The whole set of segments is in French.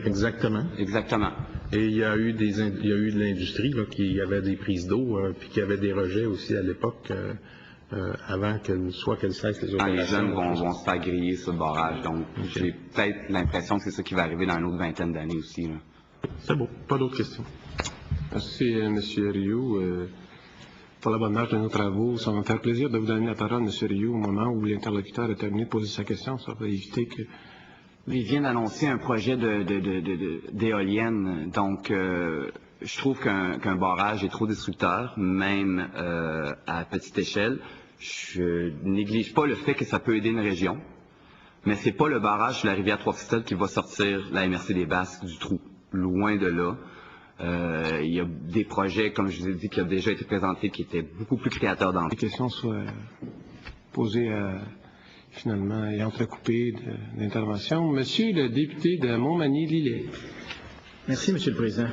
Exactement. Exactement. Et il y a eu de l'industrie là, qui avait des prises d'eau, puis qui avait des rejets aussi à l'époque, avant qu'elle cesse les Quand les opérations. jeunes vont se faire griller sur le barrage. Donc, j'ai peut-être l'impression que c'est ça qui va arriver dans une autre vingtaine d'années aussi. Là. C'est bon. Pas d'autres questions. Merci, M. Rioux. Pour la bonne marche de nos travaux, ça va me faire plaisir de vous donner la parole, M. Rioux, au moment où l'interlocuteur a terminé de poser sa question. Ça va éviter que... Il vient d'annoncer un projet d'éolienne. Donc, je trouve qu'un barrage est trop destructeur, même à petite échelle. Je néglige pas le fait que ça peut aider une région, mais c'est pas le barrage sur la rivière Trois-Pistoles qui va sortir la MRC des Basques du trou. Loin de là. Il y a des projets, comme je vous ai dit, qui ont déjà été présentés, qui étaient beaucoup plus créateurs d'emplois. Les questions soient posées finalement et entrecoupées d'intervention. Monsieur le député de Montmagny-Lillet. Merci, Monsieur le Président.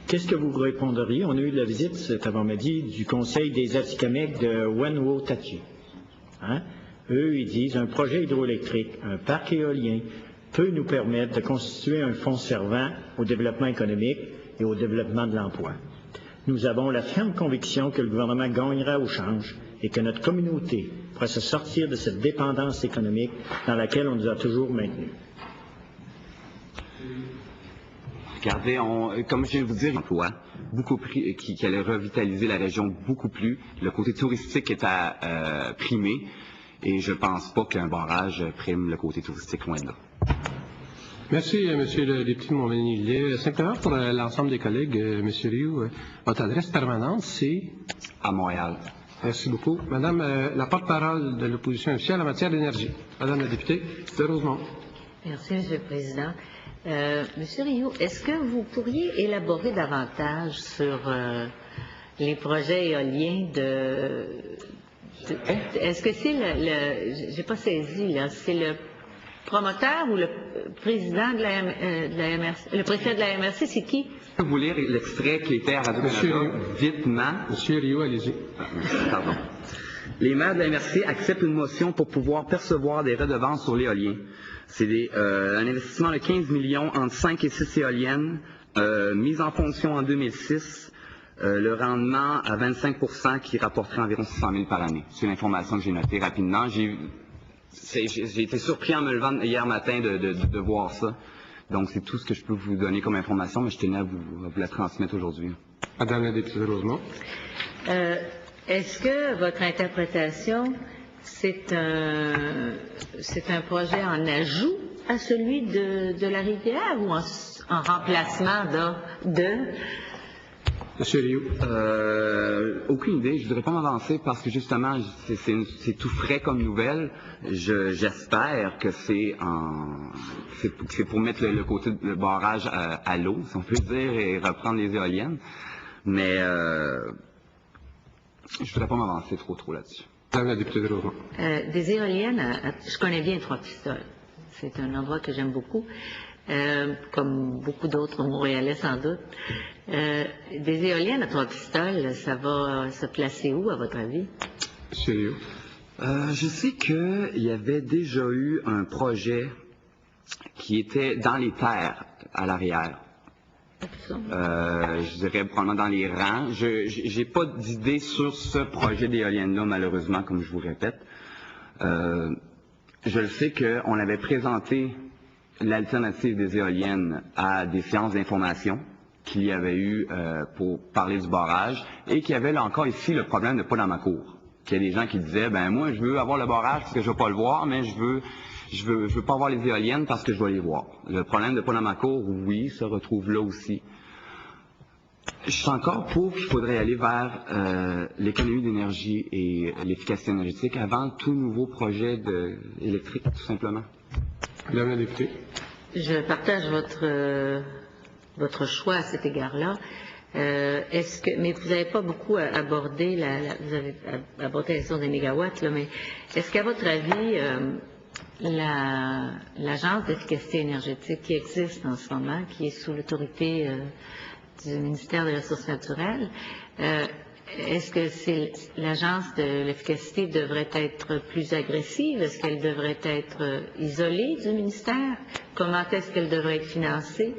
Qu'est-ce que vous répondriez? On a eu de la visite cet avant-midi du Conseil des Atikamekw de Wenwo-Tatu. Hein? Eux, ils disent un projet hydroélectrique, un parc éolien peut nous permettre de constituer un fonds servant au développement économique et au développement de l'emploi. Nous avons la ferme conviction que le gouvernement gagnera au change et que notre communauté pourra se sortir de cette dépendance économique dans laquelle on nous a toujours maintenus. Regardez, comme je viens de vous dire, l'emploi beaucoup plus, qui allait revitaliser la région beaucoup plus. Le côté touristique est à primer et je ne pense pas qu'un barrage prime le côté touristique, loin de là. Merci, Monsieur le député de Montmagny-Lillet. Simplement pour l'ensemble des collègues, Monsieur Rioux, votre adresse permanente, c'est? À Montréal. Merci beaucoup. Madame la porte-parole de l'opposition officielle en matière d'énergie. Madame la députée de Rosemont. Merci, Monsieur le Président. Monsieur Rioux, est-ce que vous pourriez élaborer davantage sur les projets éoliens est-ce que c'est j'ai pas saisi, là, c'est le promoteur ou le président de la MRC? Le président de la MRC, c'est qui? Je peux vous lire l'extrait qui était à Radio-Canada. Vitement. Monsieur Rioux, allez-y. Pardon. Les maires de la MRC acceptent une motion pour pouvoir percevoir des redevances sur l'éolien. C'est un investissement de 15 millions entre 5 et 6 éoliennes, mise en fonction en 2006, le rendement à 25% qui rapporterait environ 600 000 par année. C'est l'information que j'ai notée rapidement. J'ai été surpris en me levant hier matin de voir ça. Donc, c'est tout ce que je peux vous donner comme information, mais je tenais à vous la transmettre aujourd'hui. Madame la députée de Rosemont. Est-ce que votre interprétation, c'est un projet en ajout à celui de la rivière ou en remplacement de? Monsieur Rioux. Aucune idée. Je ne voudrais pas m'avancer parce que justement, c'est tout frais comme nouvelle. J'espère que c'est pour mettre le barrage à l'eau, si on peut dire, et reprendre les éoliennes. Mais je ne voudrais pas m'avancer trop là-dessus. Madame la députée de Rosemont. Des éoliennes, je connais bien Trois-Pistoles. C'est un endroit que j'aime beaucoup. Comme beaucoup d'autres Montréalais sans doute. Des éoliennes à Trois-Pistoles, ça va se placer où, à votre avis? Monsieur Rioux. Je sais qu'il y avait déjà eu un projet qui était dans les terres à l'arrière. Je dirais probablement dans les rangs. Je n'ai pas d'idée sur ce projet d'éolienne-là, malheureusement, comme je vous répète. Je le sais qu'on avait présenté l'alternative des éoliennes à des séances d'information qu'il y avait eu pour parler du barrage et qu'il y avait là encore ici le problème de pas dans ma cour. Qu'il y a des gens qui disaient, ben moi je veux avoir le barrage parce que je veux pas le voir, mais je veux pas avoir les éoliennes parce que je dois les voir. Le problème de pas dans ma cour, oui, se retrouve là aussi. Je suis encore pour qu'il faudrait aller vers l'économie d'énergie et l'efficacité énergétique avant tout nouveau projet électrique, tout simplement. Madame la députée. Je partage votre choix à cet égard-là. Mais vous n'avez pas beaucoup abordé vous avez abordé la question des mégawatts, là, mais est-ce qu'à votre avis, l'agence d'efficacité énergétique qui existe en ce moment, qui est sous l'autorité du ministère des Ressources naturelles, est-ce que l'Agence de l'efficacité devrait être plus agressive? Est-ce qu'elle devrait être isolée du ministère? Comment est-ce qu'elle devrait être financée?